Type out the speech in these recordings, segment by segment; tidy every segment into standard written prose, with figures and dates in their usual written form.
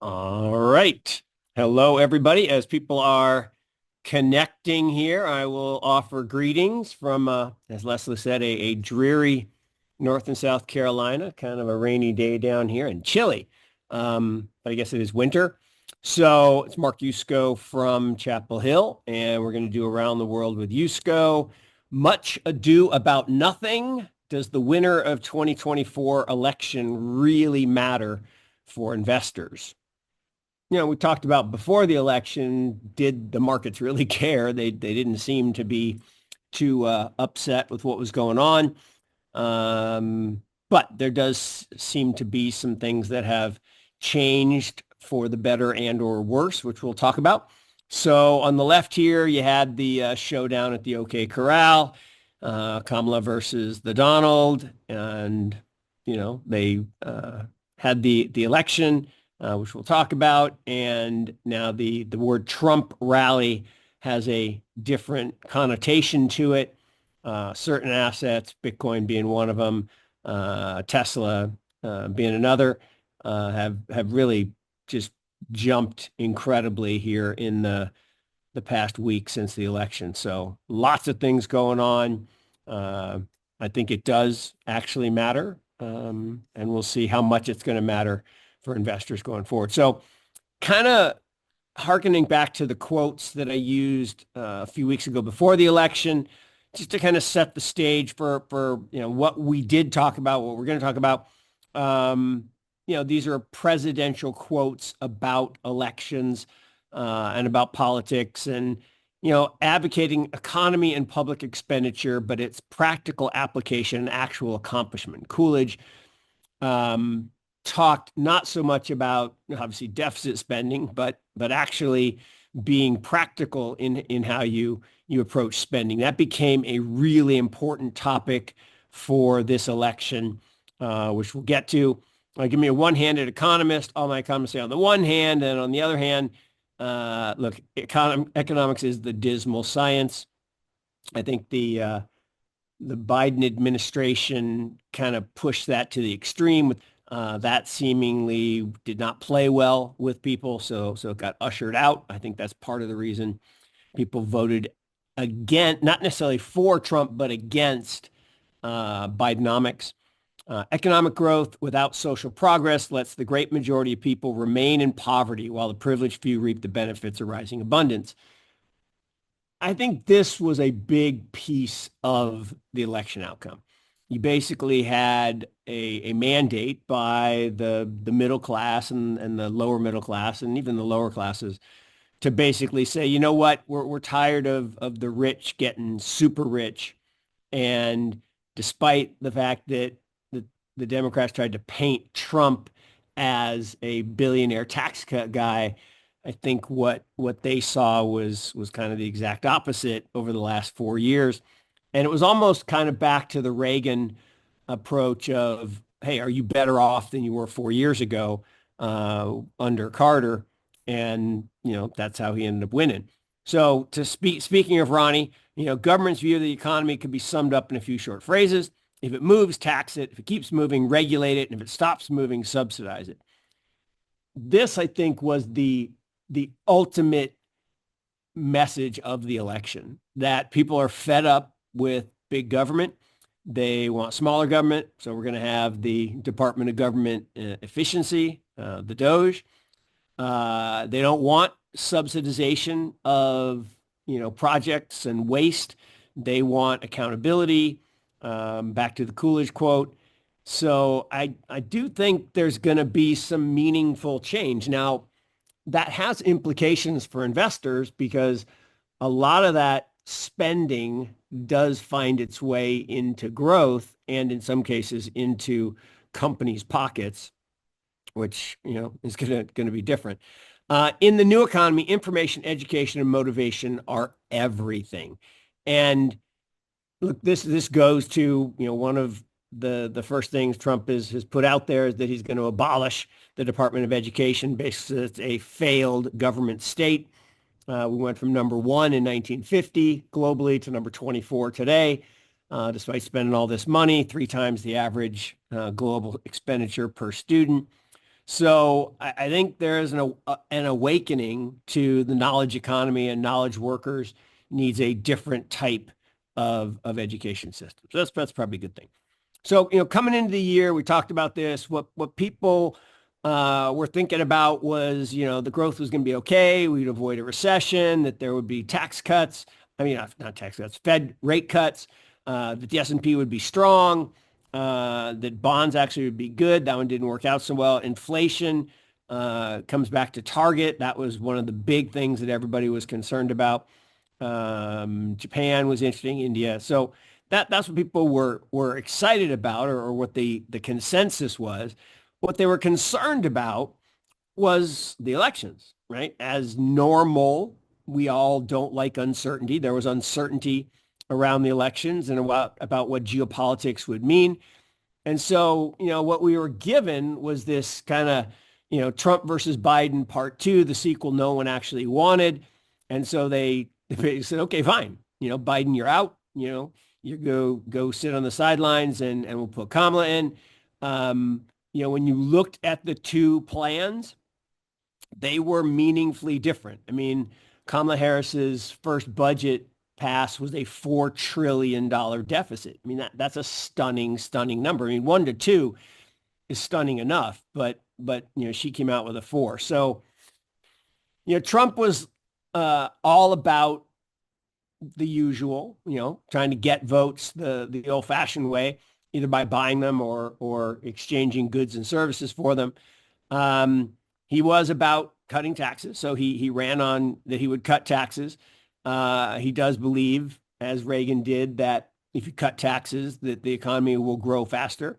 All right. Hello, everybody. As people are connecting here, I will offer greetings from, as Leslie said, a dreary North and South Carolina, kind of a rainy day down here and chilly. But I guess it is winter. So it's Mark Yusko from Chapel Hill, and we're going to do Around the World with Yusko. Much ado about nothing. Does the winner of 2024 election really matter for investors? We talked about before the election, did the markets really care? They didn't seem to be too upset with what was going on. But there does seem to be some things that have changed for the better and or worse, which we'll talk about. So on the left here, you had the showdown at the OK Corral, Kamala versus the Donald, and they had the election, which we'll talk about. And now the word Trump rally has a different connotation to it. Certain assets, Bitcoin being one of them, Tesla being another, have really just jumped incredibly here in the past week since the election. So lots of things going on. I think it does actually matter, and we'll see how much it's going to matter for investors going forward. So kind of hearkening back to the quotes that I used a few weeks ago before the election, just to kind of set the stage for what we did talk about, what we're going to talk about. These are presidential quotes about elections and about politics and advocating economy and public expenditure, but its practical application and actual accomplishment. Coolidge talked not so much about obviously deficit spending, but actually being practical in how you approach spending. That became a really important topic for this election, which we'll get to. Give me a one-handed economist. All my economists say on the one hand, and on the other hand, look, economics is the dismal science. I think the Biden administration kind of pushed that to the extreme. That seemingly did not play well with people, so it got ushered out. I think that's part of the reason people voted again, not necessarily for Trump, but against Bidenomics. Economic growth without social progress lets the great majority of people remain in poverty while the privileged few reap the benefits of rising abundance. I think this was a big piece of the election outcome. You basically had a mandate by the middle class and the lower middle class and even the lower classes to basically say, you know what, we're tired of the rich getting super rich. And despite the fact that the Democrats tried to paint Trump as a billionaire tax cut guy, I think what they saw was kind of the exact opposite over the last 4 years. And it was almost kind of back to the Reagan approach of, hey, are you better off than you were 4 years ago under Carter? And, that's how he ended up winning. So speaking of Ronnie, government's view of the economy could be summed up in a few short phrases. If it moves, tax it. If it keeps moving, regulate it. And if it stops moving, subsidize it. This, I think, was the ultimate message of the election, that people are fed up with big government. They want smaller government. So we're going to have the Department of Government Efficiency, the DOGE. They don't want subsidization of, projects and waste. They want accountability. Back to the Coolidge quote. So I do think there's going to be some meaningful change. Now, that has implications for investors because a lot of that spending does find its way into growth and in some cases into companies' pockets, which, is going to be different. In the new economy, information, education, and motivation are everything. And look, this goes to, one of the first things Trump has put out there is that he's going to abolish the Department of Education. Basically, it's a failed government state. We went from number one in 1950 globally to number 24 today, despite spending all this money, three times the average global expenditure per student. So I think there is an awakening to the knowledge economy, and knowledge workers needs a different type of education system. So that's probably a good thing. So, coming into the year, we talked about this. What people were thinking about was, the growth was going to be okay. We'd avoid a recession, that there would be tax cuts. I mean, not tax cuts, Fed rate cuts, that the S&P would be strong, that bonds actually would be good. That one didn't work out so well. Inflation comes back to target. That was one of the big things that everybody was concerned about. Japan was interesting, India. So that's what people were excited about, or what the consensus was. What they were concerned about was the elections, right? As normal, we all don't like uncertainty. There was uncertainty around the elections and about what geopolitics would mean. And so, what we were given was this kind of, Trump versus Biden part two, the sequel no one actually wanted. And so they said, okay, fine. Biden, you're out. You go sit on the sidelines, and we'll put Kamala in. When you looked at the two plans, they were meaningfully different. I mean, Kamala Harris's first budget pass was a $4 trillion deficit. I mean, that's a stunning number. I mean, 1 to 2 is stunning enough, but she came out with a 4. So, Trump was all about the usual, trying to get votes the old-fashioned way, either by buying them or exchanging goods and services for them. He was about cutting taxes, so he ran on that he would cut taxes. He does believe, as Reagan did, that if you cut taxes, that the economy will grow faster.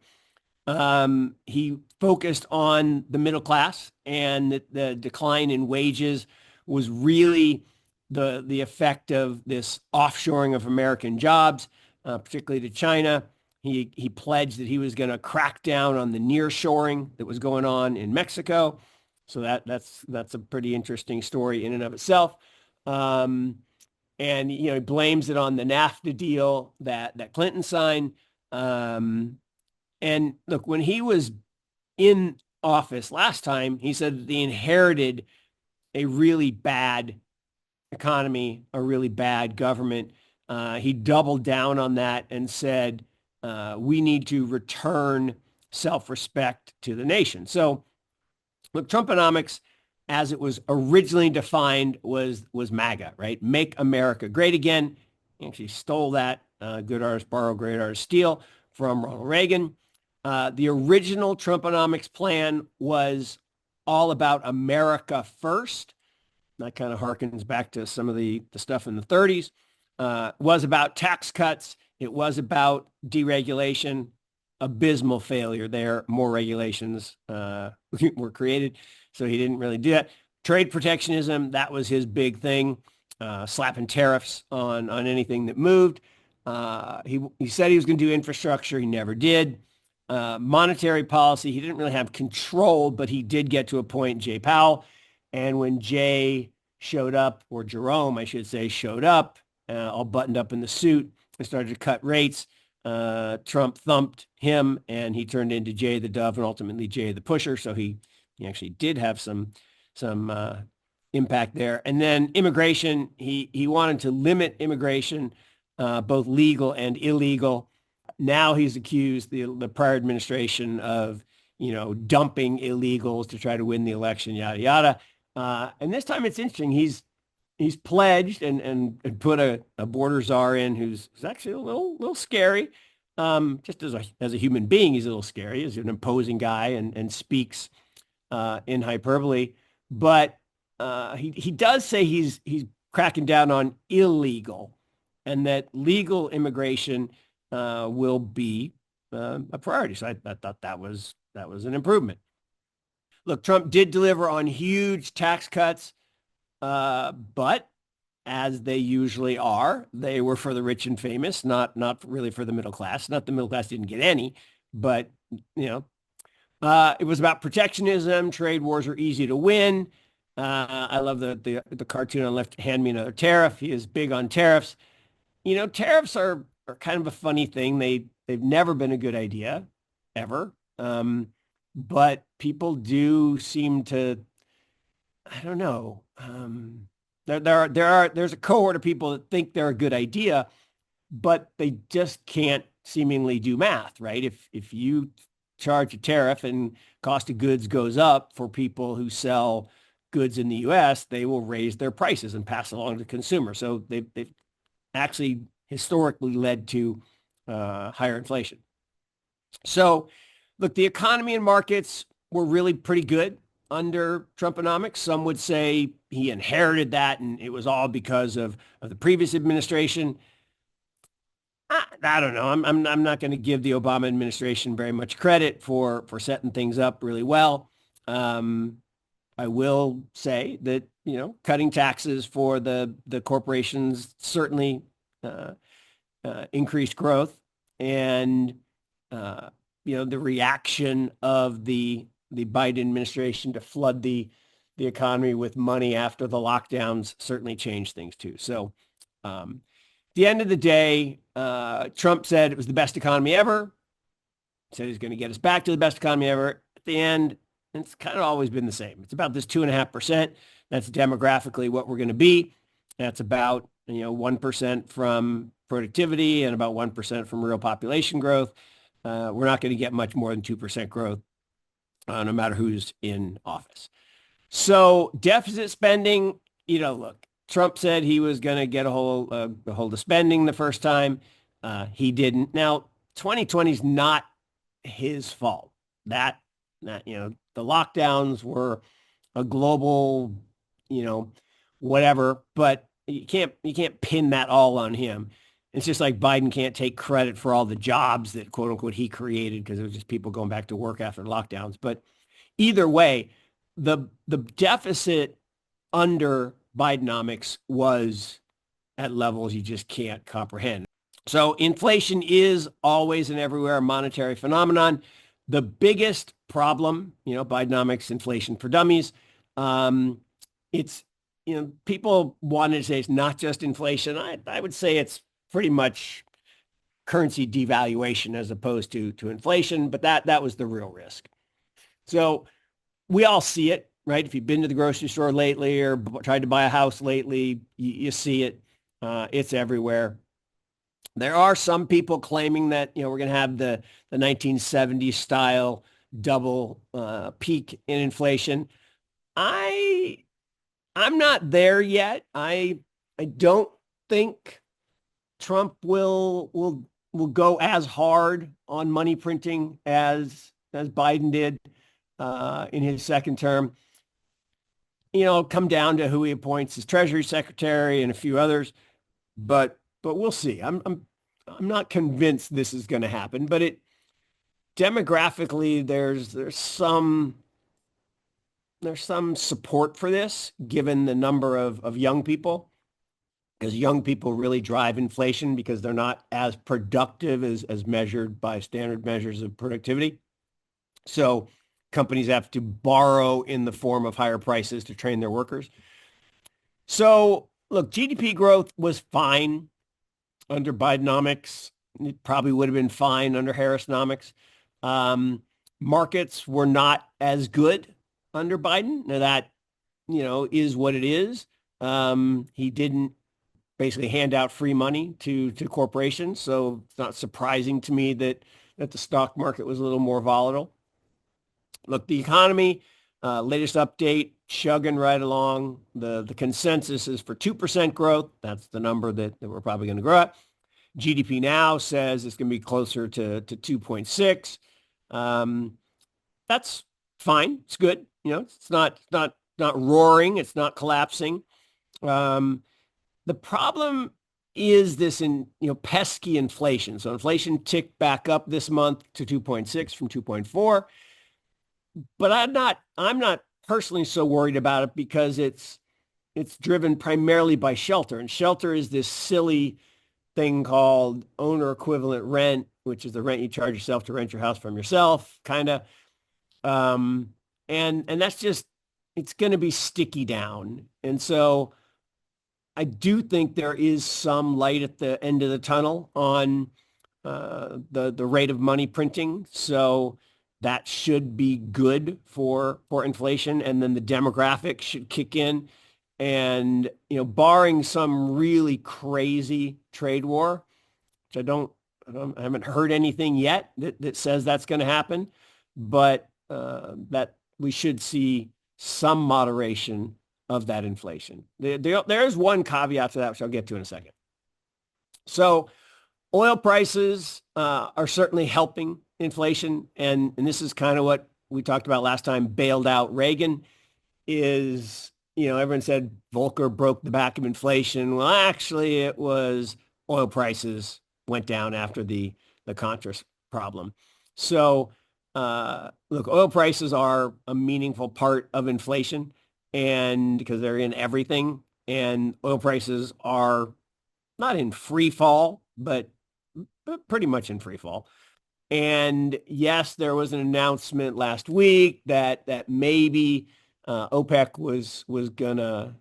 He focused on the middle class, and that the decline in wages was really the effect of this offshoring of American jobs, particularly to China. He pledged that he was going to crack down on the nearshoring that was going on in Mexico. So that's a pretty interesting story in and of itself. And he blames it on the NAFTA deal that Clinton signed. And look, when he was in office last time, he said that they inherited a really bad economy, a really bad government. He doubled down on that and said, we need to return self-respect to the nation. So look, Trumponomics, as it was originally defined, was MAGA, right? Make America Great Again. He actually stole that, good artist borrow, great artist steal, from Ronald Reagan. The original Trumponomics plan was all about America first. That kind of harkens back to some of the stuff in the 30s. Was about tax cuts. It was about deregulation. Abysmal failure there. More regulations were created, so he didn't really do that. Trade protectionism, that was his big thing. Slapping tariffs on anything that moved. He said he was going to do infrastructure. He never did. Monetary policy, he didn't really have control, but he did get to appoint Jay Powell. And when Jay showed up, or Jerome, I should say, showed up, all buttoned up in the suit and started to cut rates, Trump thumped him, and he turned into Jay the Dove and ultimately Jay the Pusher. So he actually did have some impact there. And then immigration, he wanted to limit immigration, both legal and illegal. Now he's accused the prior administration of, dumping illegals to try to win the election, yada, yada. And this time it's interesting. He's pledged and put a border czar in who's actually a little scary. Just as a human being, he's a little scary. He's an imposing guy and speaks in hyperbole. But he does say he's cracking down on illegal, and that legal immigration will be a priority. So I thought that was an improvement. Look, Trump did deliver on huge tax cuts, but as they usually are, they were for the rich and famous, not really for the middle class. Not the middle class didn't get any, but it was about protectionism. Trade wars are easy to win. I love the cartoon on left. Hand me another tariff. He is big on tariffs. Tariffs are kind of a funny thing. They've never been a good idea, ever. but people do seem to, I don't know. There's a cohort of people that think they're a good idea, but they just can't seemingly do math, right? If you charge a tariff and cost of goods goes up for people who sell goods in the U.S., they will raise their prices and pass along to the consumer. So they've actually historically led to higher inflation. So look, the economy and markets were really pretty good under Trumponomics. Some would say he inherited that and it was all because of the previous administration. I don't know. I'm not going to give the Obama administration very much credit for setting things up really well. I will say that, cutting taxes for the corporations certainly increased growth, and the reaction of the Biden administration to flood the economy with money after the lockdowns certainly changed things too. So at the end of the day, Trump said it was the best economy ever. Said he's going to get us back to the best economy ever. At the end, it's kind of always been the same. It's about this 2.5%. That's demographically what we're going to be. That's about 1% from productivity and about 1% from real population growth. We're not going to get much more than 2% growth, no matter who's in office. So deficit spending, look, Trump said he was going to get a hold of spending the first time. He didn't. Now, 2020 is not his fault. That the lockdowns were a global, whatever, but you can't pin that all on him. It's just like Biden can't take credit for all the jobs that, quote unquote, he created because it was just people going back to work after the lockdowns. But either way, the deficit under Bidenomics was at levels you just can't comprehend. So inflation is always and everywhere a monetary phenomenon. The biggest problem, Bidenomics, inflation for dummies. It's, people wanted to say it's not just inflation. I would say it's pretty much currency devaluation as opposed to inflation, but that was the real risk. So we all see it, right? If you've been to the grocery store lately or tried to buy a house lately, you see it. It's everywhere. There are some people claiming that, we're going to have the 1970s style double peak in inflation. I'm not there yet. I don't think Trump will go as hard on money printing as Biden did in his second term. Come down to who he appoints as Treasury Secretary and a few others, but we'll see. I'm not convinced this is going to happen, but demographically there's some support for this given the number of young people, because young people really drive inflation because they're not as productive as measured by standard measures of productivity. So companies have to borrow in the form of higher prices to train their workers. So look, GDP growth was fine under Bidenomics. It probably would have been fine under Harrisnomics. Markets were not as good under Biden. Now that, is what it is. He didn't basically hand out free money to corporations. So it's not surprising to me that the stock market was a little more volatile. Look, the economy, latest update, chugging right along. The consensus is for 2% growth. That's the number that we're probably going to grow at. GDP now says it's going to be closer to 2.6. That's fine. It's good. It's not roaring. It's not collapsing. The problem is this pesky inflation. So inflation ticked back up this month to 2.6 from 2.4. But I'm not personally so worried about it because it's driven primarily by shelter. And shelter is this silly thing called owner equivalent rent, which is the rent you charge yourself to rent your house from yourself, kind of. And that's just, it's going to be sticky down. And so I do think there is some light at the end of the tunnel on the rate of money printing. So that should be good for inflation. And then the demographics should kick in. And, barring some really crazy trade war, which I haven't heard anything yet that says that's going to happen, but that we should see some moderation of that inflation. There is one caveat to that, which I'll get to in a second. So oil prices are certainly helping inflation, and this is kind of what we talked about last time, bailed out Reagan. Is, everyone said Volcker broke the back of inflation. Well, actually, it was oil prices went down after the Contras problem. So, look, oil prices are a meaningful part of inflation, and because they're in everything, and oil prices are not in free fall, but pretty much in free fall. And yes, there was an announcement last week that maybe OPEC was gonna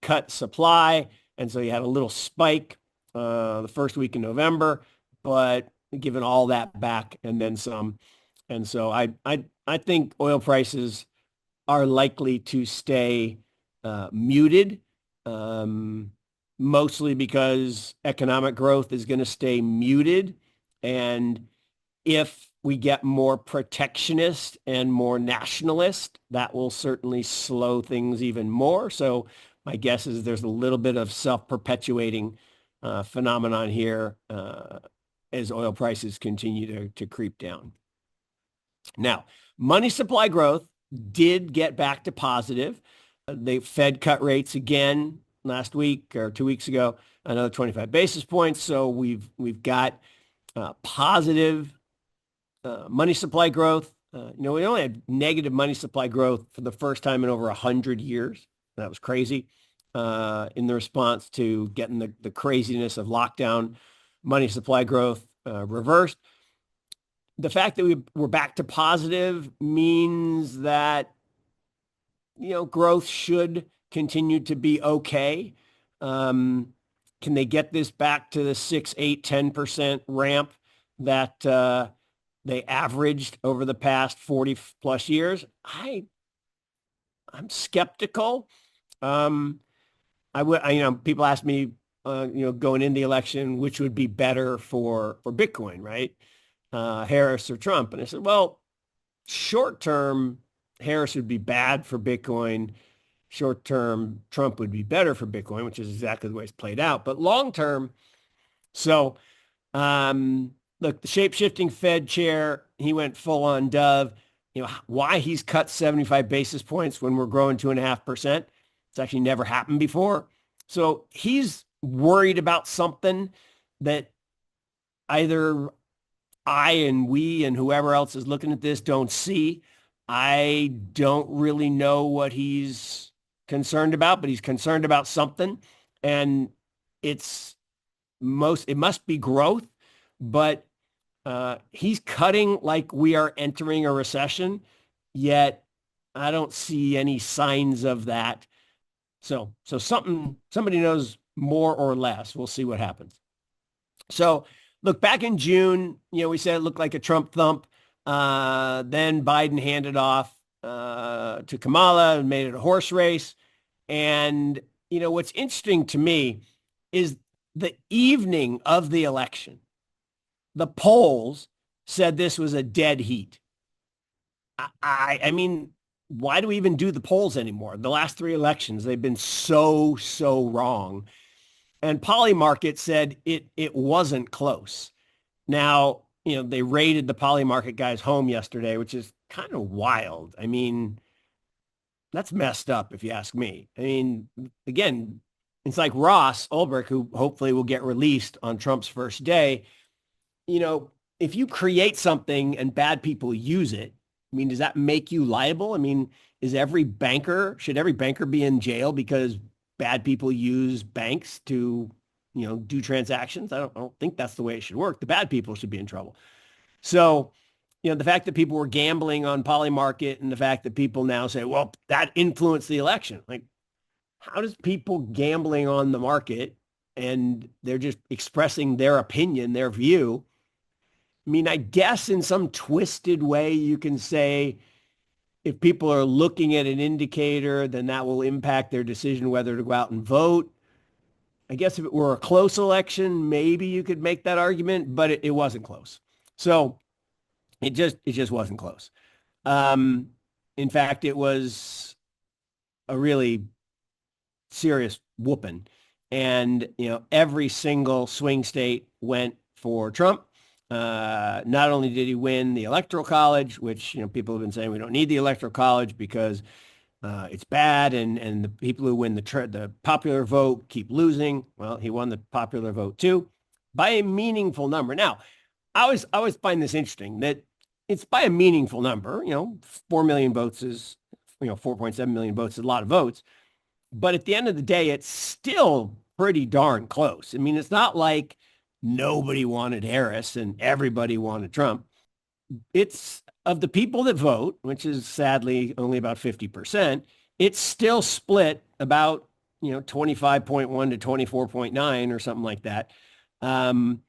cut supply, and so you had a little spike the first week in November, but given all that back and then some, and so I think oil prices are likely to stay muted, mostly because economic growth is going to stay muted, and if we get more protectionist and more nationalist, that will certainly slow things even more. So my guess is there's a little bit of self-perpetuating phenomenon here as oil prices continue to creep down. Now, money supply growth did get back to positive. The Fed cut rates again last week or 2 weeks ago, another 25 basis points. So we've got positive money supply growth. We only had negative money supply growth for the first time in over 100 years. That was crazy in the response to getting the craziness of lockdown. Money supply growth reversed. The fact that we're back to positive means that, growth should continue to be okay. Can they get this back to the 6, 8, 10% ramp that they averaged over the past 40 plus years? I'm skeptical. People ask me, going in the election, which would be better for Bitcoin, right? Harris or Trump. And I said, well, short term, Harris would be bad for Bitcoin. Short term, Trump would be better for Bitcoin, which is exactly the way it's played out. But long term, so look, the shape-shifting Fed chair, he went full on Dove. Why he's cut 75 basis points when we're growing 2.5%. It's actually never happened before. So he's worried about something that either I and we and whoever else is looking at this don't see. I don't really know what he's concerned about, but he's concerned about something, and it must be growth, but he's cutting like we are entering a recession, yet I don't see any signs of that. So somebody knows more or less. We'll see what happens. So look, back in June, we said it looked like a Trump thump. Then Biden handed off to Kamala and made it a horse race. And, what's interesting to me is the evening of the election, the polls said this was a dead heat. I mean, why do we even do the polls anymore? The last 3 elections, they've been so wrong. And Polymarket said it wasn't close. Now, they raided the Polymarket guy's home yesterday, which is kind of wild. I mean, that's messed up if you ask me. I mean, again, it's like Ross Ulbricht, who hopefully will get released on Trump's first day. If you create something and bad people use it, I mean, does that make you liable? I mean, should every banker be in jail because bad people use banks to, do transactions? I don't think that's the way it should work. The bad people should be in trouble. So, the fact that people were gambling on Polymarket and the fact that people now say, well, that influenced the election. Like, how does people gambling on the market and they're just expressing their opinion, their view, I mean, I guess in some twisted way, you can say if people are looking at an indicator, then that will impact their decision whether to go out and vote. I guess if it were a close election, maybe you could make that argument, but it wasn't close. So it just wasn't close. Um, in fact, it was a really serious whooping. And, every single swing state went for Trump. Not only did he win the Electoral College, which, people have been saying we don't need the Electoral College because it's bad and the people who win the popular vote keep losing. Well, he won the popular vote too by a meaningful number. Now, I always find this interesting that it's by a meaningful number. 4 million votes is, 4.7 million votes is a lot of votes. But at the end of the day, it's still pretty darn close. I mean, it's not like nobody wanted Harris and everybody wanted Trump. It's of the people that vote, which is sadly only about 50%, it's still split about, 25.1 to 24.9 or something like that. And,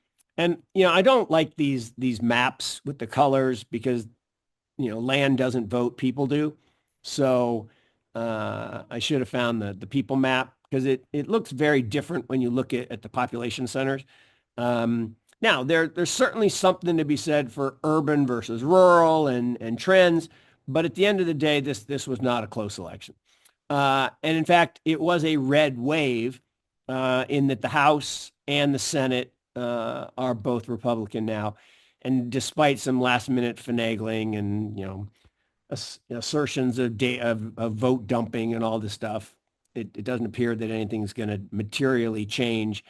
I don't like these maps with the colors because, land doesn't vote, people do. So I should have found the people map because it looks very different when you look at the population centers. Now, there's certainly something to be said for urban versus rural and trends, but at the end of the day, this was not a close election. And in fact, it was a red wave in that the House and the Senate are both Republican now. And despite some last minute finagling and, assertions of vote dumping and all this stuff, it doesn't appear that anything's going to materially change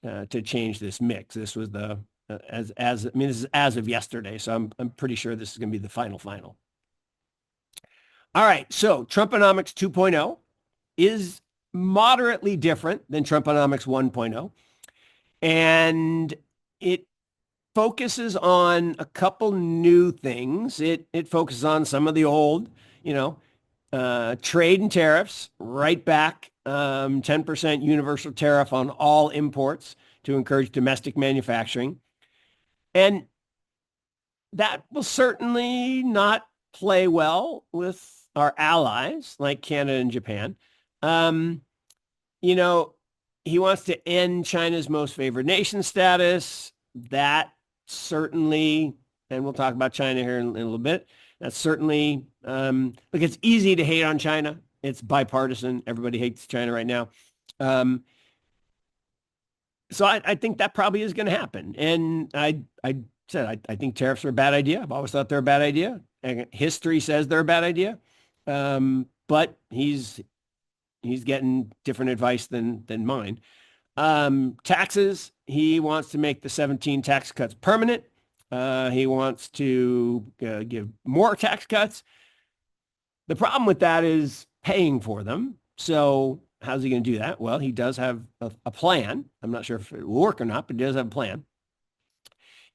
to change this mix. This was this is as of yesterday, so I'm pretty sure this is going to be the final. All right, so Trumponomics 2.0 is moderately different than Trumponomics 1.0, and it focuses on a couple new things. It focuses on some of the old, trade and tariffs, right back 10% universal tariff on all imports to encourage domestic manufacturing. And that will certainly not play well with our allies like Canada and Japan. He wants to end China's most favored nation status. That certainly, and we'll talk about China here in a little bit. That's certainly, look, it's easy to hate on China. It's bipartisan. Everybody hates China right now. So I think that probably is going to happen. And I said, I think tariffs are a bad idea. I've always thought they're a bad idea. And history says they're a bad idea. But he's getting different advice than mine. Taxes, he wants to make the 17 tax cuts permanent. He wants to give more tax cuts. The problem with that is paying for them. So how's he going to do that? Well, he does have a plan. I'm not sure if it will work or not, but he does have a plan.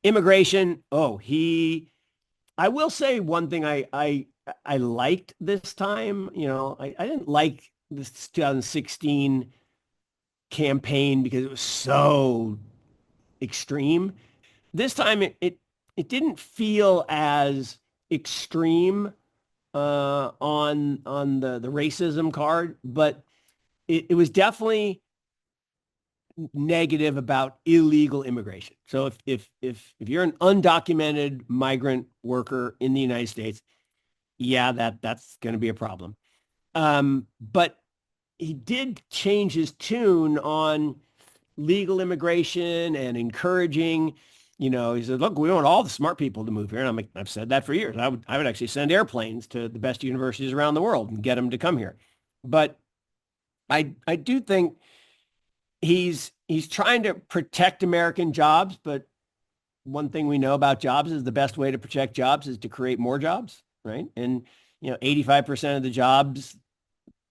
Immigration. I will say one thing I liked this time. I didn't like this 2016 campaign because it was so extreme. This time it didn't feel as extreme on the racism card, but it was definitely negative about illegal immigration. So if you're an undocumented migrant worker in the United States, yeah, that's going to be a problem. But he did change his tune on legal immigration and encouraging, he said, look, we want all the smart people to move here. And I've said that for years. I would actually send airplanes to the best universities around the world and get them to come here. But I do think he's trying to protect American jobs. But one thing we know about jobs is the best way to protect jobs is to create more jobs, right? And, 85% of the jobs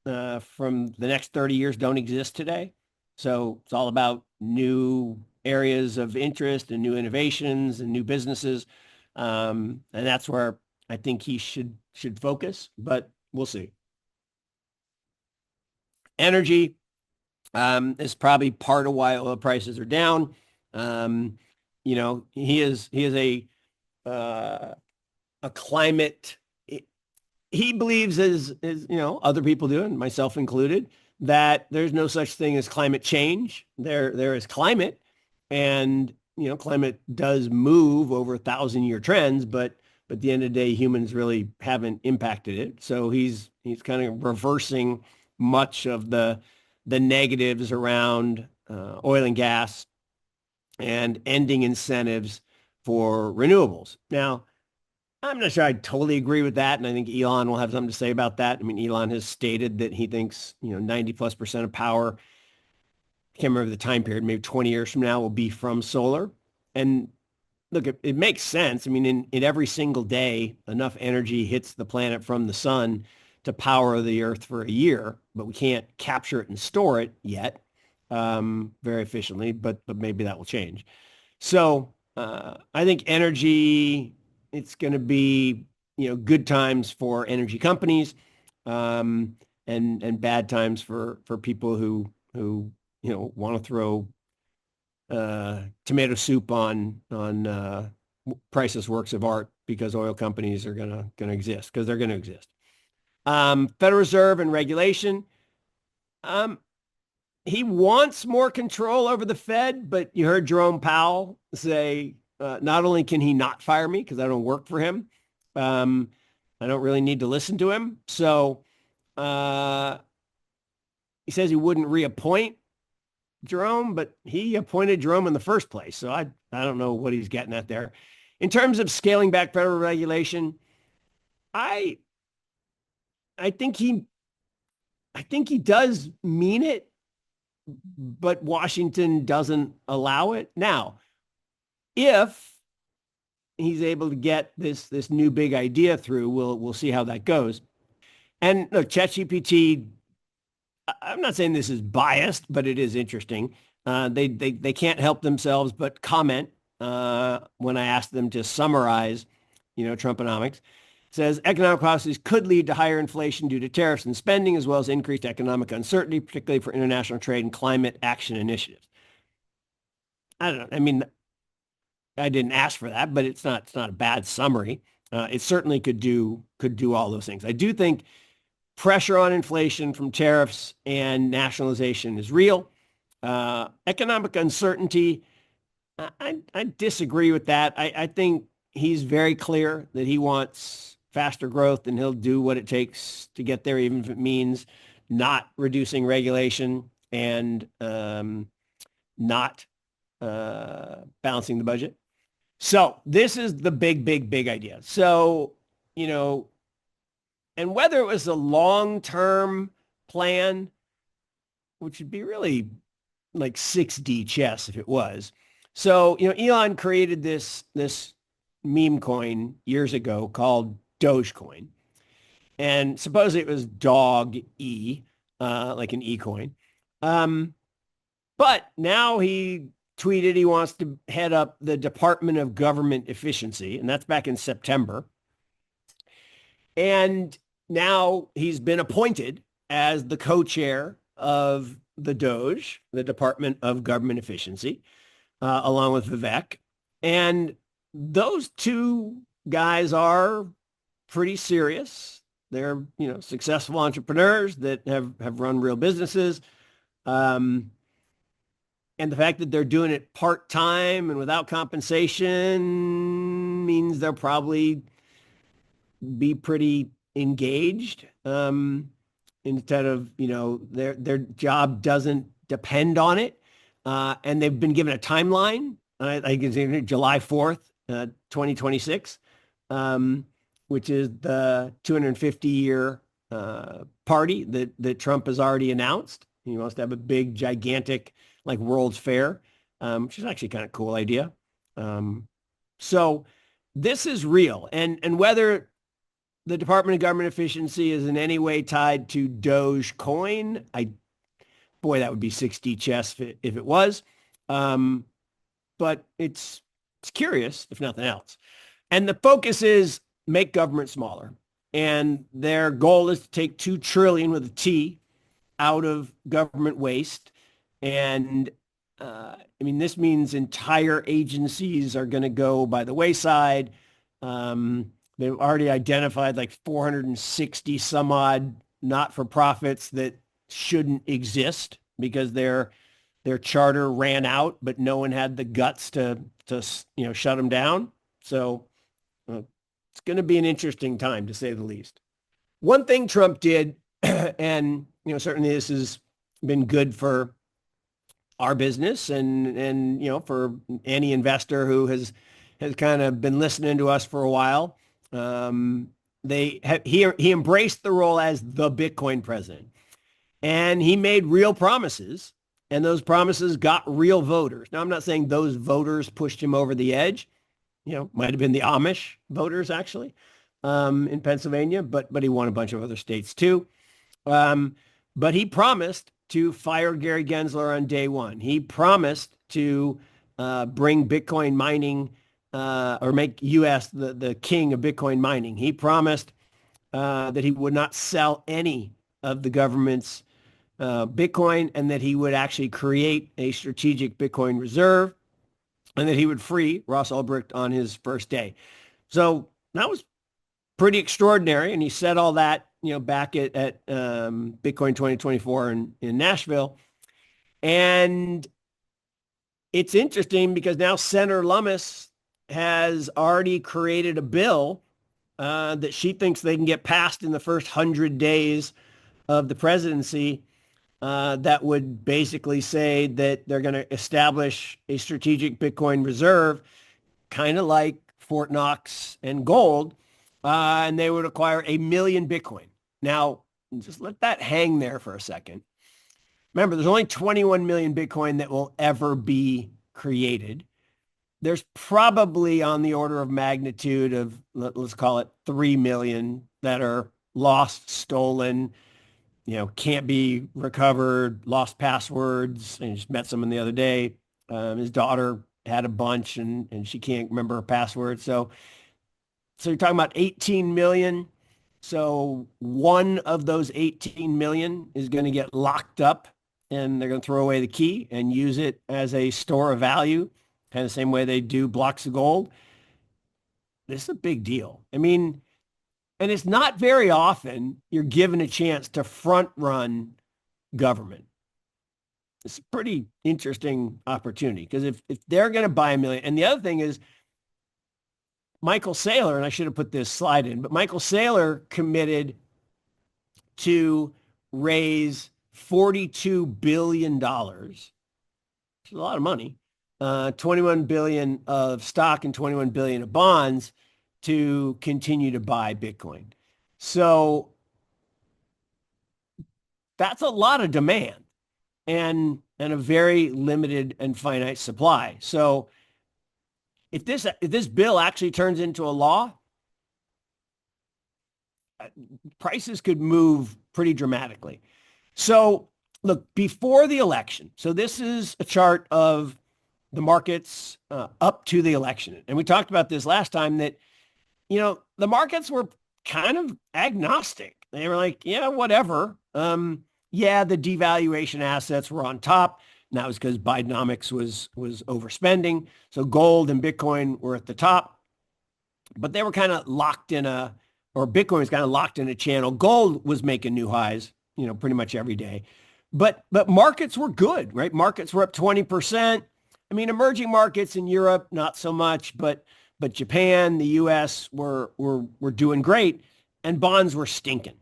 from the next 30 years don't exist today. So it's all about new areas of interest and new innovations and new businesses. And that's where I think he should focus, but we'll see. Energy is probably part of why oil prices are down. He is a uh, a climate. He believes, as other people do, and myself included, that there's no such thing as climate change. There is climate, and climate does move over 1,000-year trends, but at the end of the day, humans really haven't impacted it. So he's kind of reversing much of the negatives around oil and gas and ending incentives for renewables. Now, I'm not sure I totally agree with that, and I think Elon will have something to say about that. I mean, Elon has stated that he thinks 90+% of power, I can't remember the time period, maybe 20 years from now, will be from solar. And look, it makes sense. I mean, in every single day, enough energy hits the planet from the sun to power the Earth for a year, but we can't capture it and store it yet very efficiently. But maybe that will change. So I think energy, it's going to be good times for energy companies, and bad times for people who want to throw tomato soup on priceless works of art because oil companies are gonna exist, because they're gonna exist. Federal Reserve and regulation. Um, he wants more control over the Fed, but you heard Jerome Powell say, not only can he not fire me because I don't work for him, I don't really need to listen to him. So he says he wouldn't reappoint Jerome, but he appointed Jerome in the first place. So I don't know what he's getting at there. In terms of scaling back federal regulation, I think he does mean it, but Washington doesn't allow it. Now, if he's able to get this new big idea through, we'll see how that goes. And look, ChatGPT, I'm not saying this is biased, but it is interesting. They can't help themselves but comment when I ask them to summarize, Trumponomics. It says economic policies could lead to higher inflation due to tariffs and spending, as well as increased economic uncertainty, particularly for international trade and climate action initiatives. I don't know. I mean, I didn't ask for that, but it's not a bad summary. It certainly could do all those things. I do think pressure on inflation from tariffs and nationalization is real. Economic uncertainty, I disagree with that. I think he's very clear that he wants faster growth, and he'll do what it takes to get there, even if it means not reducing regulation and not balancing the budget. So this is the big idea. So, and whether it was a long-term plan, which would be really like 6D chess if it was. So, Elon created this meme coin years ago called Dogecoin. And supposedly it was dog E, like an E coin. But now he tweeted he wants to head up the Department of Government Efficiency, and that's back in September. And now he's been appointed as the co-chair of the DOGE, the Department of Government Efficiency, along with Vivek. And those two guys are pretty serious. They're, successful entrepreneurs that have run real businesses. And the fact that they're doing it part-time and without compensation means they'll probably be pretty engaged, instead of, their job doesn't depend on it. And they've been given a timeline. I think it's July 4th, 2026, which is the 250-year party that Trump has already announced. He wants to have a big, gigantic, like World's Fair, which is actually kind of a cool idea. So this is real. And whether the Department of Government Efficiency is in any way tied to Dogecoin, boy, that would be 6D chess if it was. But it's curious, if nothing else. And the focus is make government smaller. And their goal is to take $2 trillion with a T out of government waste. And this means entire agencies are going to go by the wayside. They've already identified like 460 some odd not-for-profits that shouldn't exist because their charter ran out, but no one had the guts to shut them down. So it's going to be an interesting time, to say the least. One thing Trump did, and certainly this has been good for our business and for any investor who has kind of been listening to us for a while. He embraced the role as the Bitcoin president, and he made real promises, and those promises got real voters. Now, I'm not saying those voters pushed him over the edge. Might have been the Amish voters actually in Pennsylvania, but he won a bunch of other states too. But he promised to fire Gary Gensler on day one. He promised to bring Bitcoin mining or make U.S. the king of Bitcoin mining. He promised that he would not sell any of the government's Bitcoin, and that he would actually create a strategic Bitcoin reserve, and that he would free Ross Ulbricht on his first day. So that was pretty extraordinary. And he said all that, back at Bitcoin 2024 in Nashville. And it's interesting because now Senator Lummis has already created a bill that she thinks they can get passed in the first 100 days of the presidency that would basically say that they're going to establish a strategic Bitcoin reserve, kind of like Fort Knox and gold, and they would acquire 1 million Bitcoin. Now, just let that hang there for a second. Remember, there's only 21 million Bitcoin that will ever be created. There's probably on the order of magnitude of, let's call it 3 million that are lost, stolen, can't be recovered, lost passwords. I just met someone the other day. His daughter had a bunch and she can't remember her password. So you're talking about 18 million. So one of those 18 million is going to get locked up, and they're going to throw away the key and use it as a store of value, kind of the same way they do blocks of gold. This is a big deal. I mean, and it's not very often you're given a chance to front run government. It's a pretty interesting opportunity because if they're going to buy 1 million, and the other thing is Michael Saylor, and I should have put this slide in, but Michael Saylor committed to raise $42 billion, which is a lot of money, 21 billion of stock and 21 billion of bonds to continue to buy Bitcoin. So that's a lot of demand and a very limited and finite supply. So if this bill actually turns into a law, prices could move pretty dramatically. So look, before the election, so this is a chart of the markets up to the election. And we talked about this last time that, the markets were kind of agnostic. They were like, yeah, whatever. Yeah, the devaluation assets were on top. And that was because Bidenomics was overspending. So gold and Bitcoin were at the top, but they were kind of locked in or Bitcoin was kind of locked in a channel. Gold was making new highs, pretty much every day. But markets were good, right? Markets were up 20%. I mean, emerging markets in Europe, not so much, but Japan, the US were doing great, and bonds were stinking.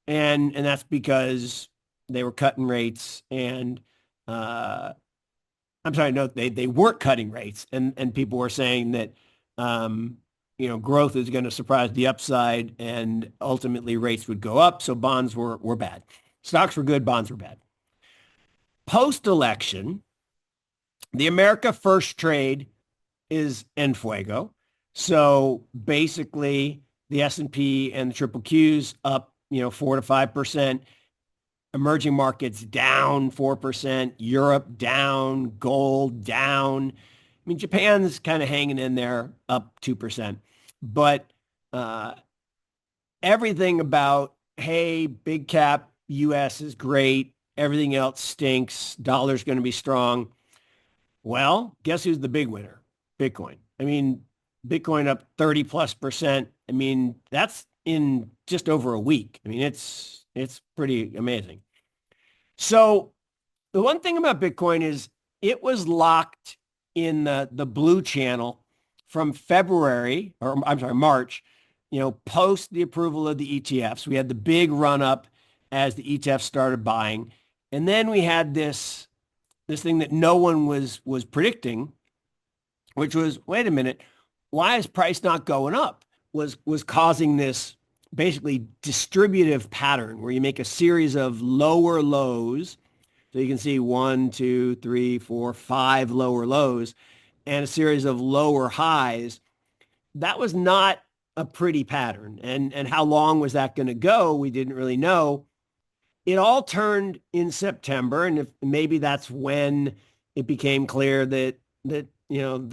And that's because they were cutting rates and I'm sorry, no, they weren't cutting rates, and people were saying that growth is going to surprise the upside, and ultimately rates would go up. So bonds were bad. Stocks were good, bonds were bad. Post-election, the America First trade is en fuego. So basically, the S&P and the triple Qs up 4 to 5%. Emerging markets down 4%, Europe down, gold down. I mean, Japan's kind of hanging in there, up 2%. But everything about, hey, big cap U.S. is great, everything else stinks, dollar's going to be strong. Well, guess who's the big winner? Bitcoin. I mean, Bitcoin up 30+%. I mean, that's in just over a week. I mean, it's pretty amazing. So the one thing about Bitcoin is it was locked in the blue channel from February, or I'm sorry, March, post the approval of the ETFs. We had the big run up as the ETFs started buying. And then we had this thing that no one was predicting, which was, wait a minute, why is price not going up? Was causing this basically distributive pattern where you make a series of lower lows. So you can see 1, 2, 3, 4, 5 lower lows and a series of lower highs. That was not a pretty pattern. And how long was that going to go? We didn't really know. It all turned in September, and if maybe that's when it became clear that the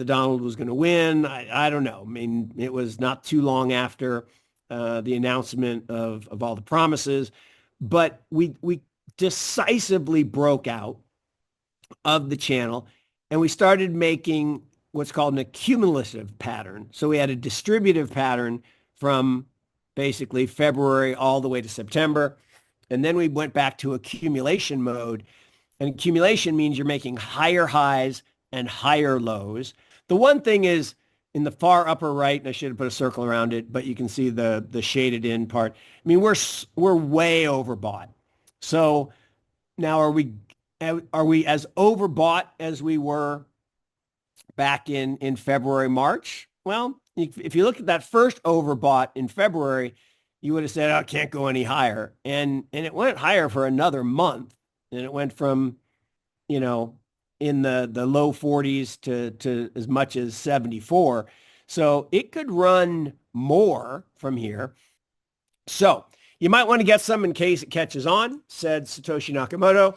Donald was going to win. I don't know. I mean, it was not too long after the announcement of all the promises, but we decisively broke out of the channel, and we started making what's called an accumulative pattern. So we had a distributive pattern from basically February all the way to September. And then we went back to accumulation mode. And accumulation means you're making higher highs and higher lows. The one thing is in the far upper right, and I should have put a circle around it, but you can see the shaded in part. I mean, we're way overbought. So now are we as overbought as we were back in February, March? Well, if you look at that first overbought in February, you would have said, oh, it can't go any higher. And it went higher for another month. And it went from, in the low 40s to as much as 74. So it could run more from here. So you might want to get some in case it catches on, said Satoshi Nakamoto.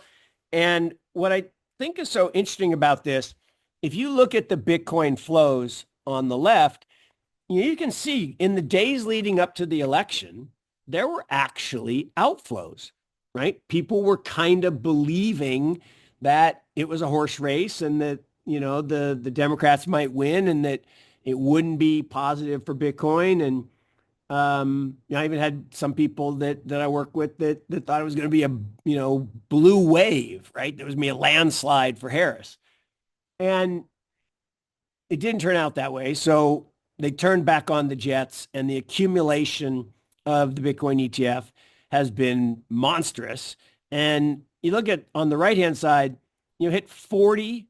And what I think is so interesting about this, if you look at the Bitcoin flows on the left, you can see in the days leading up to the election, there were actually outflows, right? People were kind of believing that it was a horse race and that, the Democrats might win and that it wouldn't be positive for Bitcoin. And I even had some people that I work with that thought it was going to be a, blue wave, right? There was going to be a landslide for Harris. And it didn't turn out that way. So they turned back on the jets, and the accumulation of the Bitcoin ETF has been monstrous. And you look at on the right-hand side, hit $40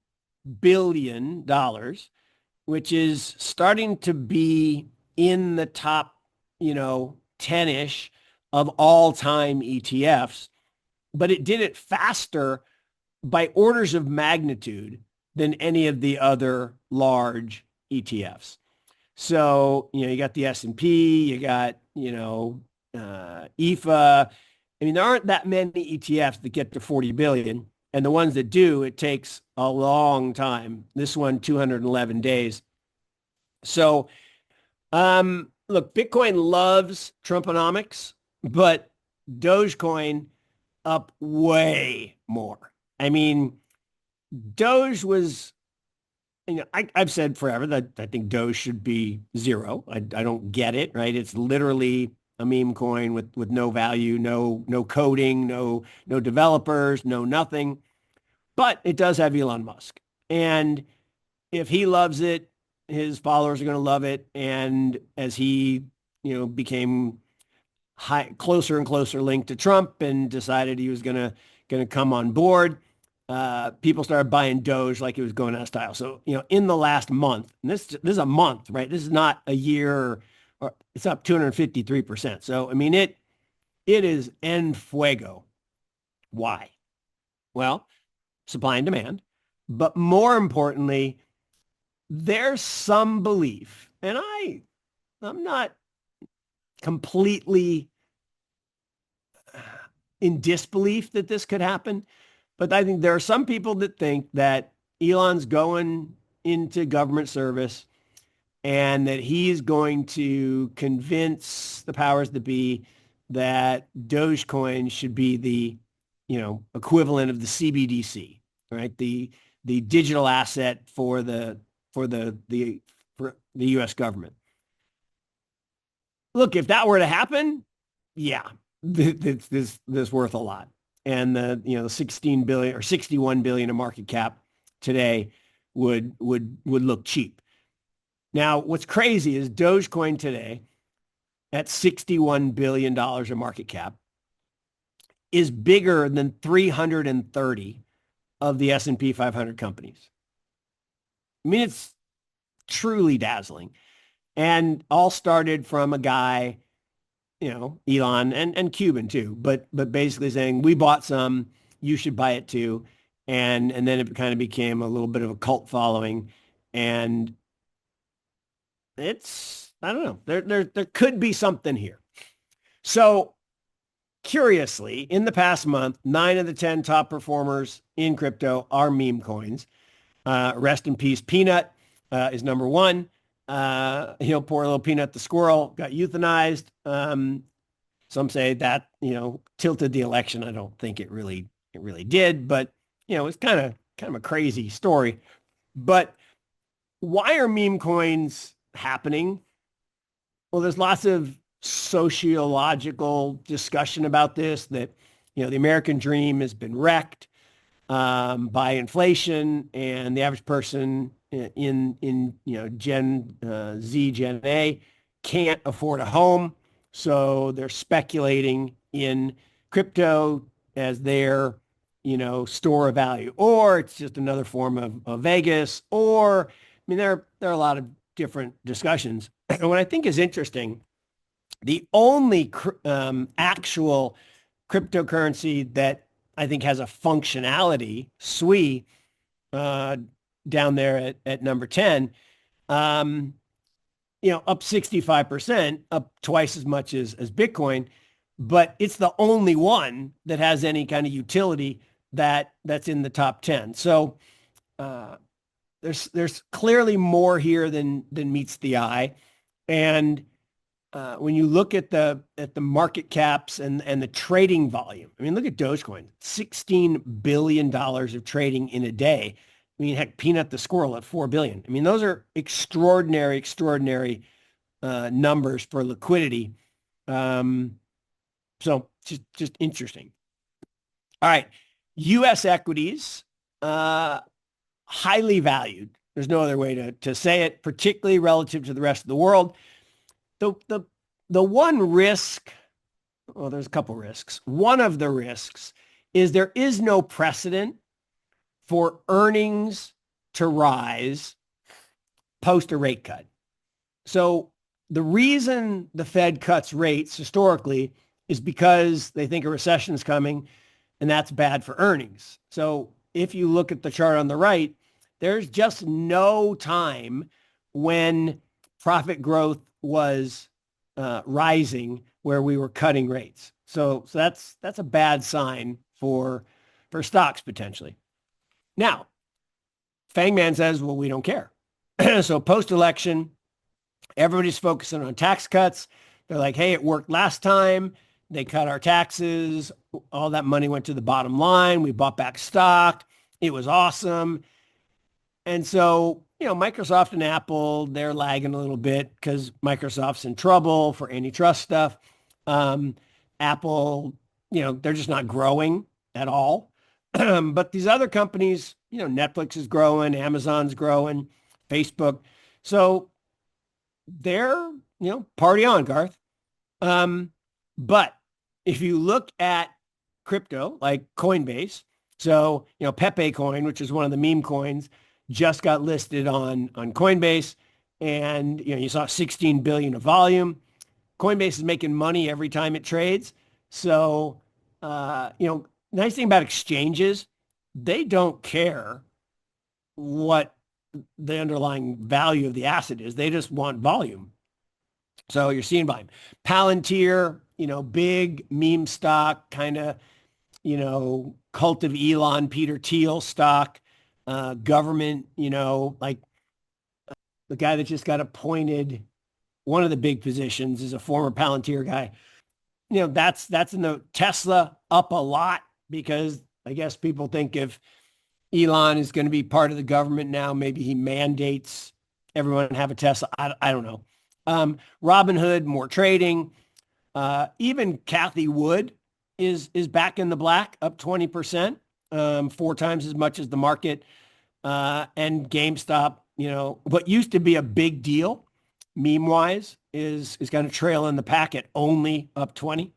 billion, which is starting to be in the top, 10-ish of all-time ETFs. But it did it faster by orders of magnitude than any of the other large ETFs. So, you got the S&P, you got, EFA. I mean, there aren't that many ETFs that get to 40 billion. And the ones that do, it takes a long time. This one, 211 days. So, look, Bitcoin loves Trumponomics, but Dogecoin up way more. I mean, Doge was, I've said forever that I think Doge should be zero. I don't get it, right? It's literally a meme coin with no value, no coding, no developers, no nothing. But it does have Elon Musk. And if he loves it, his followers are going to love it. And as he, became closer and closer linked to Trump and decided he was going to come on board, people started buying Doge like it was going out of style. So, in the last month, and this is a month, right? This is not a year, or it's up 253%. So, I mean, it is en fuego. Why? Well, supply and demand. But more importantly, there's some belief, and I'm not completely in disbelief that this could happen. But I think there are some people that think that Elon's going into government service and that he's going to convince the powers that be that Dogecoin should be the, equivalent of the CBDC, right? The digital asset for the for the U.S. government. Look, if that were to happen, yeah, this worth a lot. And the 16 billion or 61 billion in market cap today would look cheap. Now, what's crazy is Dogecoin today at $61 billion in market cap is bigger than 330 of the S&P 500 companies. I mean, it's truly dazzling. And all started from a guy, Elon and Cuban too, but basically saying, we bought some, you should buy it too. And then it kind of became a little bit of a cult following. And I don't know, there could be something here. So curiously, in the past month, 9 of the 10 top performers in crypto are meme coins. Rest in peace, Peanut is number one. Poor little Peanut the squirrel got euthanized. Some say that, tilted the election. I don't think it really did, but it's kind of a crazy story. But why are meme coins happening? Well, there's lots of sociological discussion about this, that, the American dream has been wrecked by inflation, and the average person in Gen Z, Gen A can't afford a home. So they're speculating in crypto as their, store of value, or it's just another form of Vegas, or, there are a lot of different discussions. And what I think is interesting, the only actual cryptocurrency that I think has a functionality, SUI, down there at number 10, up 65%, up twice as much as Bitcoin, but it's the only one that has any kind of utility that's in the top 10. So there's clearly more here than meets the eye. And when you look at the market caps and the trading volume, look at Dogecoin, $16 billion of trading in a day. Heck, Peanut the squirrel at 4 billion. Those are extraordinary numbers for liquidity. So just interesting. All right. U.S. equities, highly valued. There's no other way to say it, particularly relative to the rest of the world. The one risk, well, there's a couple risks. One of the risks is there is no precedent for earnings to rise post a rate cut. So the reason the Fed cuts rates historically is because they think a recession is coming, and that's bad for earnings. So if you look at the chart on the right, there's just no time when profit growth was rising where we were cutting rates. So that's a bad sign for stocks potentially. Now, Fangman says, well, we don't care. So post-election, everybody's focusing on tax cuts. They're like, hey, it worked last time. They cut our taxes. All that money went to the bottom line. We bought back stock. It was awesome. And so, Microsoft and Apple, they're lagging a little bit because Microsoft's in trouble for antitrust stuff. Apple, they're just not growing at all. But these other companies, Netflix is growing, Amazon's growing, Facebook. So they're, party on, Garth. But if you look at crypto like Coinbase, so, Pepe coin, which is one of the meme coins, just got listed on Coinbase, and, you saw 16 billion of volume. Coinbase is making money every time it trades. So, nice thing about exchanges, they don't care what the underlying value of the asset is. They just want volume. So you're seeing volume. Palantir, big meme stock, kind of, cult of Elon, Peter Thiel stock, government, like the guy that just got appointed, one of the big positions is a former Palantir guy. That's in the Tesla up a lot because I guess people think if Elon is going to be part of the government now, maybe he mandates everyone have a Tesla? I don't know. Robinhood, more trading. Even Cathie Wood is back in the black, up 20%, 4 times as much as the market. And GameStop, what used to be a big deal, meme-wise, is going to trail in the packet, only up 20.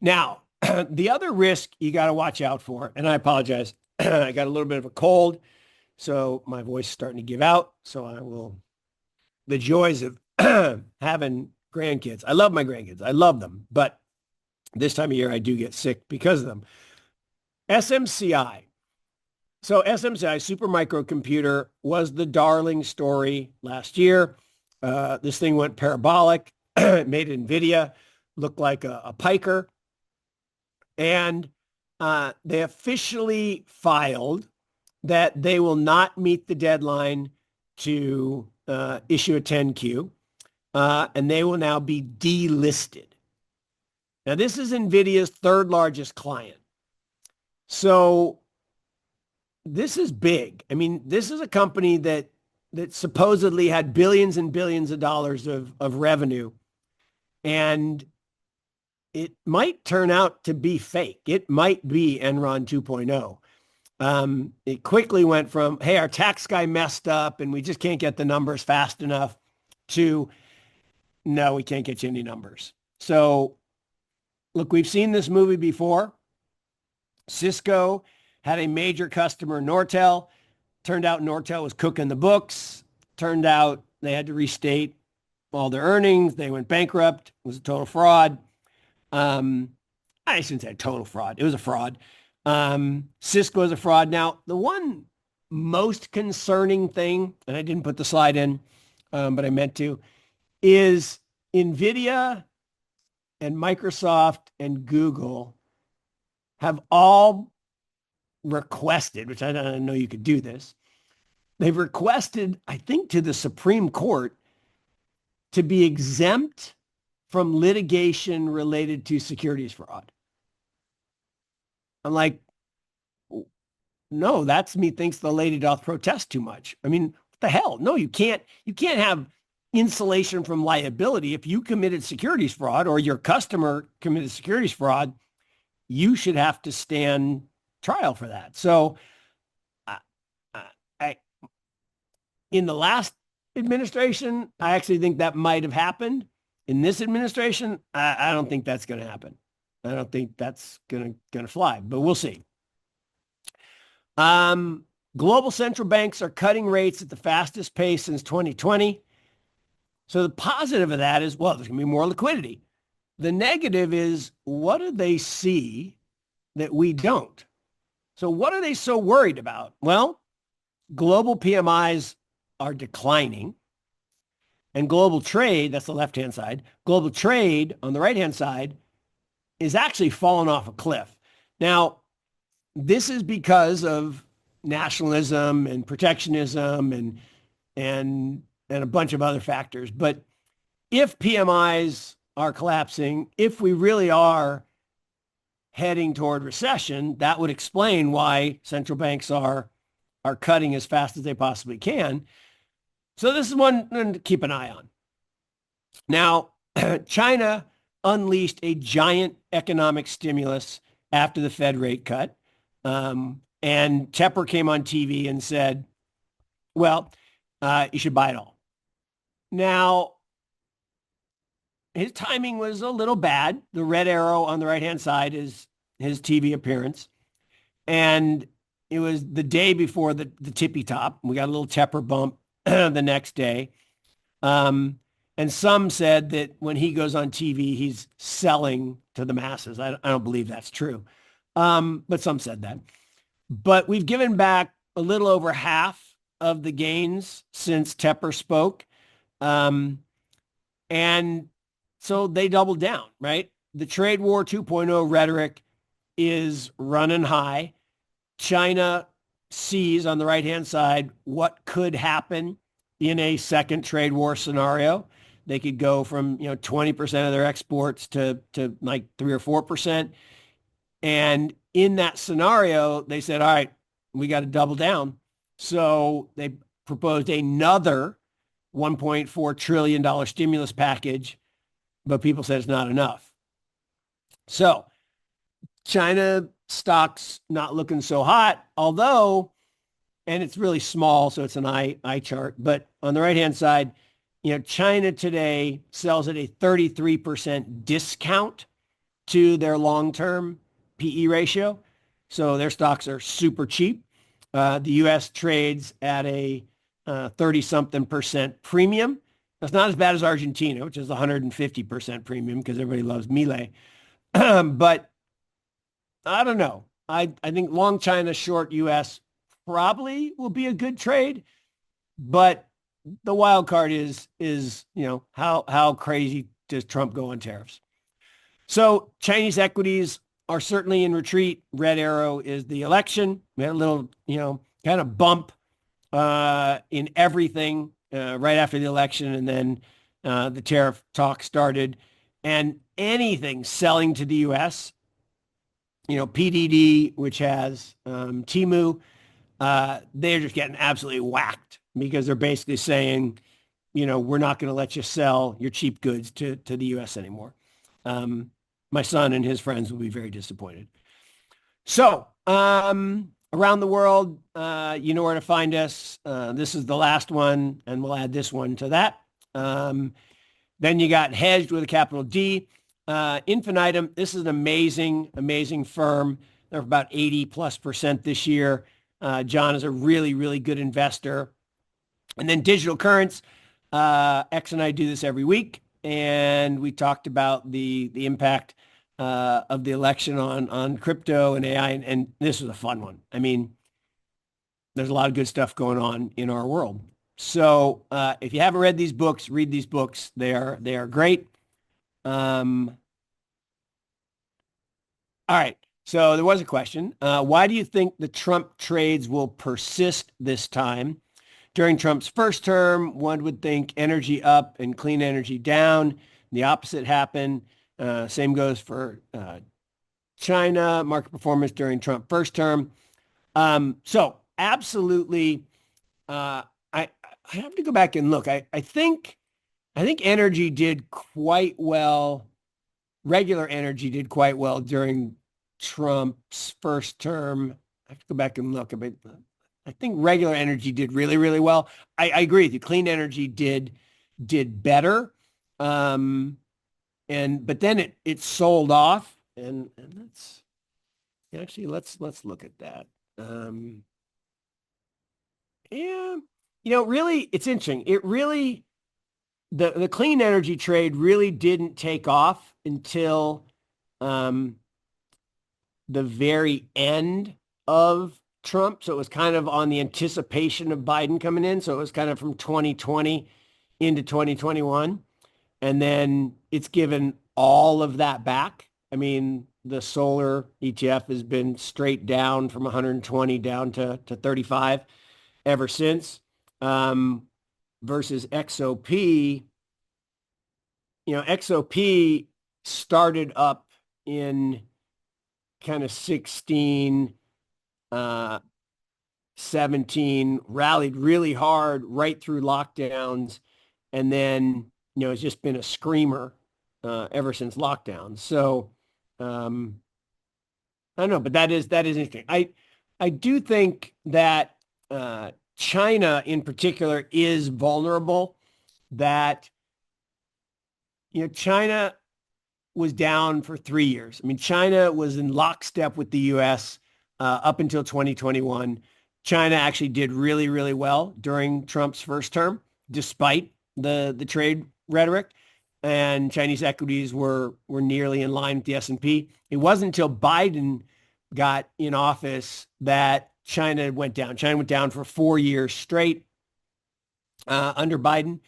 Now, the other risk you got to watch out for, and I apologize, I got a little bit of a cold, so my voice is starting to give out. So the joys of having grandkids. I love my grandkids. I love them. But this time of year, I do get sick because of them. SMCI. So SMCI, Supermicro Computer, was the darling story last year. This thing went parabolic. It made NVIDIA look like a piker. And they officially filed that they will not meet the deadline to issue a 10Q, and they will now be delisted. Now, this is NVIDIA's third largest client. So this is big. I mean, this is a company that supposedly had billions and billions of dollars of revenue, and it might turn out to be fake. It might be Enron 2.0. It quickly went from, hey, our tax guy messed up and we just can't get the numbers fast enough, to, no, we can't get you any numbers. So look, we've seen this movie before. Cisco had a major customer, Nortel. Turned out Nortel was cooking the books. Turned out they had to restate all their earnings. They went bankrupt. It was a total fraud. I shouldn't say total fraud. It was a fraud. Cisco is a fraud. Now, the one most concerning thing, and I didn't put the slide in, but I meant to, is NVIDIA and Microsoft and Google have all requested, which I don't know you could do this. They've requested, I think, to the Supreme Court to be exempt from litigation related to securities fraud. I'm like, no, that's me thinks the lady doth protest too much. I mean, what the hell? No, you can't have insulation from liability. If you committed securities fraud or your customer committed securities fraud, you should have to stand trial for that. So in the last administration, I actually think that might have happened. In this administration, I don't think that's going to happen. I don't think that's going to fly, but we'll see. Global central banks are cutting rates at the fastest pace since 2020. So the positive of that is, well, there's going to be more liquidity. The negative is, what do they see that we don't? So what are they so worried about? Well, global PMIs are declining. And global trade, that's the left-hand side, global trade on the right-hand side is actually falling off a cliff. Now, this is because of nationalism and protectionism and a bunch of other factors. But if PMIs are collapsing, if we really are heading toward recession, that would explain why central banks are cutting as fast as they possibly can. So this is one to keep an eye on. Now, China unleashed a giant economic stimulus after the Fed rate cut. And Tepper came on TV and said, well, you should buy it all. Now, his timing was a little bad. The red arrow on the right-hand side is his TV appearance. And it was the day before the tippy top. We got a little Tepper bump the next day. And some said that when he goes on TV, he's selling to the masses. I don't believe that's true. But some said that. But we've given back a little over half of the gains since Tepper spoke. And so they doubled down, right? The trade war 2.0 rhetoric is running high. China sees on the right-hand side what could happen in a second trade war scenario. They could go from 20% of their exports to like 3 or 4%. And in that scenario, they said, all right, we got to double down. So they proposed another $1.4 trillion stimulus package, but people said it's not enough. So China stocks not looking so hot, although, and it's really small, so it's an eye chart, but on the right-hand side, China today sells at a 33% discount to their long-term PE ratio. So their stocks are super cheap. The U.S. trades at a 30-something% premium. That's not as bad as Argentina, which is 150% premium because everybody loves Milei. But I don't know. I think long China, short U.S. probably will be a good trade. But the wild card is how crazy does Trump go on tariffs? So Chinese equities are certainly in retreat. Red arrow is the election. We had a little, kind of bump in everything right after the election, and then the tariff talk started. And anything selling to the U.S., PDD, which has Temu, they're just getting absolutely whacked because they're basically saying, we're not going to let you sell your cheap goods to the U.S. anymore. My son and his friends will be very disappointed. So around the world, you know where to find us. This is the last one, and we'll add this one to that. Then you got Hedged with a capital D. Infinitum, this is an amazing, amazing firm. They're about 80+% this year. John is a really, really good investor. And then Digital Currents. X and I do this every week, and we talked about the impact of the election on crypto and AI, and this was a fun one. I mean, there's a lot of good stuff going on in our world. So if you haven't read these books, read these books. They are great. All right. So there was a question. Why do you think the Trump trades will persist this time? During Trump's first term, one would think energy up and clean energy down. The opposite happened. Same goes for China, market performance during Trump's first term. So absolutely, I have to go back and look. I think energy did quite well. Regular energy did quite well during Trump's first term. I have to go back and look. I think regular energy did really, really well. I agree with you. Clean energy did better. But then it sold off, and let's look at that. Really, it's interesting. It really, the clean energy trade really didn't take off until the very end of Trump. So it was kind of on the anticipation of Biden coming in. So it was kind of from 2020 into 2021. And then it's given all of that back. I mean, the solar ETF has been straight down from 120 down to 35 ever since. Versus XOP, XOP started up in kind of 16, 17, rallied really hard right through lockdowns. And then, it's just been a screamer ever since lockdown. So I don't know, but that is interesting. I do think that China in particular is vulnerable, that, China was down for 3 years. I mean, China was in lockstep with the U.S. Up until 2021. China actually did really, really well during Trump's first term, despite the trade rhetoric, and Chinese equities were nearly in line with the S&P. It wasn't until Biden got in office that China went down. China went down for 4 years straight under Biden.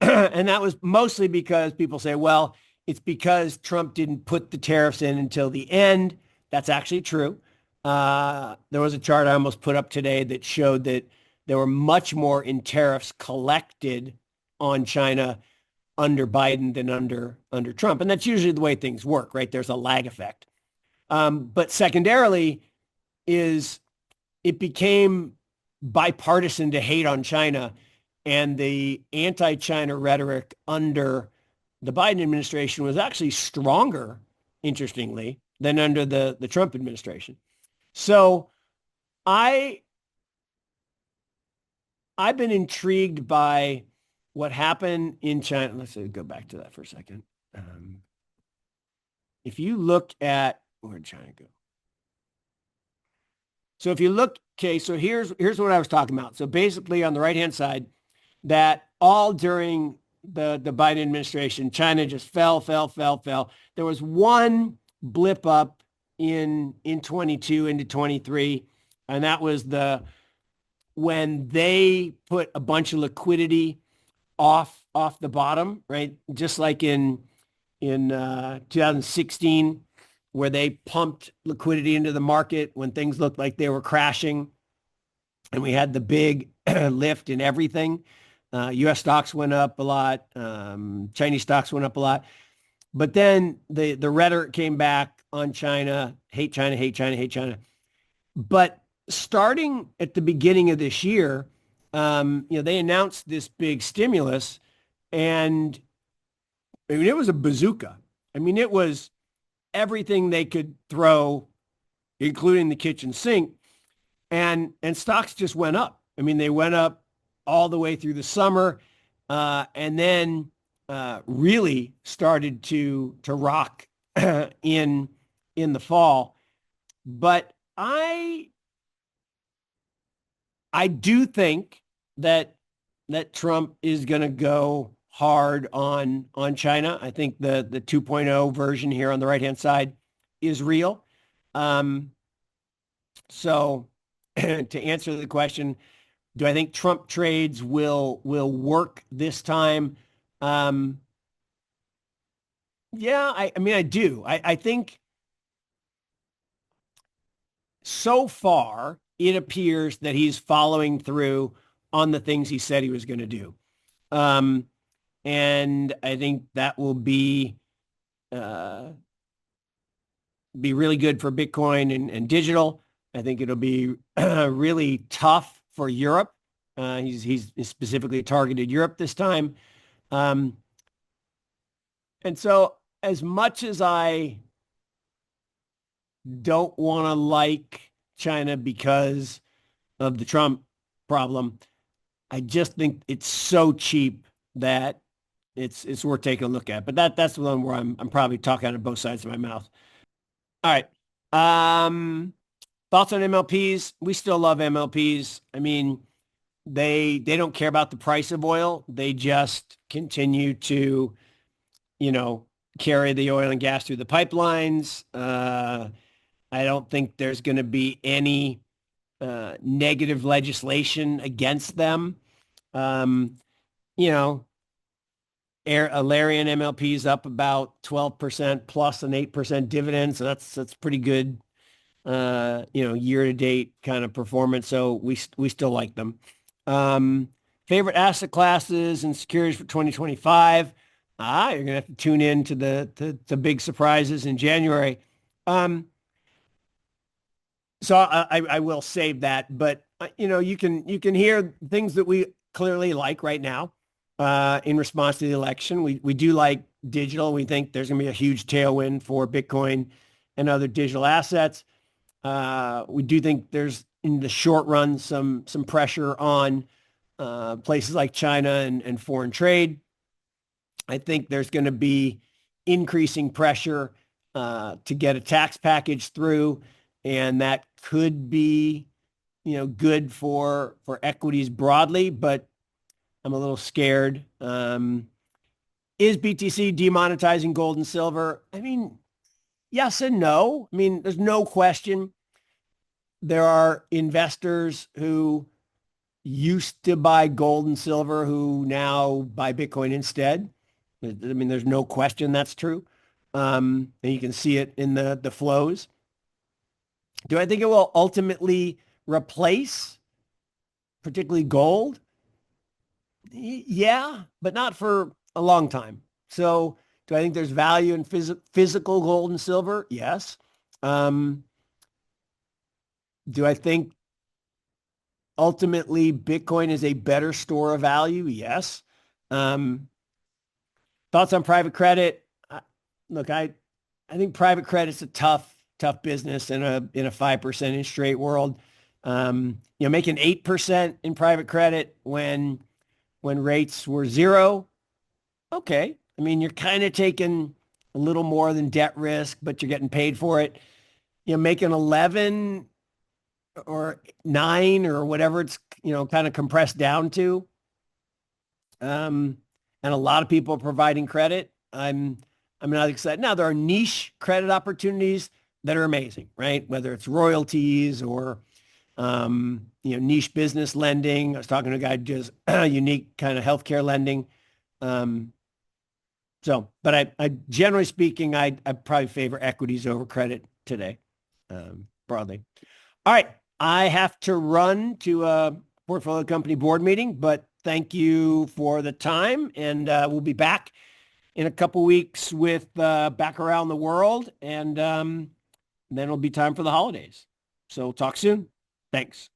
And that was mostly because people say, well, it's because Trump didn't put the tariffs in until the end. That's actually true. There was a chart I almost put up today that showed that there were much more in tariffs collected on China under Biden than under Trump. And that's usually the way things work, right? There's a lag effect. But secondarily is it became bipartisan to hate on China, and the anti-China rhetoric under the Biden administration was actually stronger, interestingly, than under the Trump administration. So I I've been intrigued by what happened in China. Let's go back to that for a second. If you look at where'd China go? So if you look, okay, so here's what I was talking about. So basically on the right-hand side, that all during the Biden administration, China just fell. There was one blip up in 22 into 23, and that was when they put a bunch of liquidity off the bottom, right? Just like in 2016, where they pumped liquidity into the market when things looked like they were crashing, and we had the big lift in everything. U.S. stocks went up a lot. Chinese stocks went up a lot. But then the rhetoric came back on China, hate China, hate China, hate China. But starting at the beginning of this year, they announced this big stimulus, and I mean, it was a bazooka. I mean, it was everything they could throw, including the kitchen sink, and stocks just went up. I mean, they went up all the way through the summer, and then really started to rock in the fall. But I do think that Trump is going to go hard on China. I think the 2.0 version here on the right-hand side is real. So to answer the question, do I think Trump trades will work this time? Yeah, I mean, I do. I think so far it appears that he's following through on the things he said he was going to do. And I think that will be really good for Bitcoin and digital. I think it'll be really tough for Europe. He's specifically targeted Europe this time. And so as much as I don't want to like China because of the Trump problem, I just think it's so cheap that it's worth taking a look at. But that's the one where I'm probably talking out of both sides of my mouth. All right. Thoughts on MLPs? We still love MLPs. I mean, they don't care about the price of oil. They just continue to, carry the oil and gas through the pipelines. I don't think there's going to be any negative legislation against them. Alerian MLP is up about 12% plus an 8% dividend. So that's pretty good, year to date kind of performance. So we still like them. Favorite asset classes and securities for 2025. You're going to have to tune in to the big surprises in January. So I will save that, but you can hear things that we clearly like right now in response to the election. We do like digital. We think there's going to be a huge tailwind for Bitcoin and other digital assets. We do think there's in the short run some pressure on places like China and foreign trade. I think there's going to be increasing pressure to get a tax package through, and that could be, good for equities broadly, but I'm a little scared. Is BTC demonetizing gold and silver? I mean, yes and no. I mean, there's no question there are investors who used to buy gold and silver who now buy Bitcoin instead. I mean, there's no question that's true. And you can see it in the flows. Do I think it will ultimately replace particularly gold? Yeah, but not for a long time. So do I think there's value in physical gold and silver? Yes. Do I think ultimately Bitcoin is a better store of value. Yes. Thoughts on private credit? Look, I think private credit's a tough business in a 5% interest rate world. Making 8% in private credit when rates were zero. Okay. I mean, you're kind of taking a little more than debt risk, but you're getting paid for it. Making 11 or 9 or whatever it's, kind of compressed down to. And a lot of people are providing credit. I'm not excited. Now, there are niche credit opportunities that are amazing, right? Whether it's royalties or, niche business lending. I was talking to a guy who does unique kind of healthcare lending. But I generally speaking, I probably favor equities over credit today, broadly. All right. I have to run to a portfolio company board meeting, but thank you for the time. And we'll be back in a couple weeks with Back Around the World. And then it'll be time for the holidays. So talk soon. Thanks.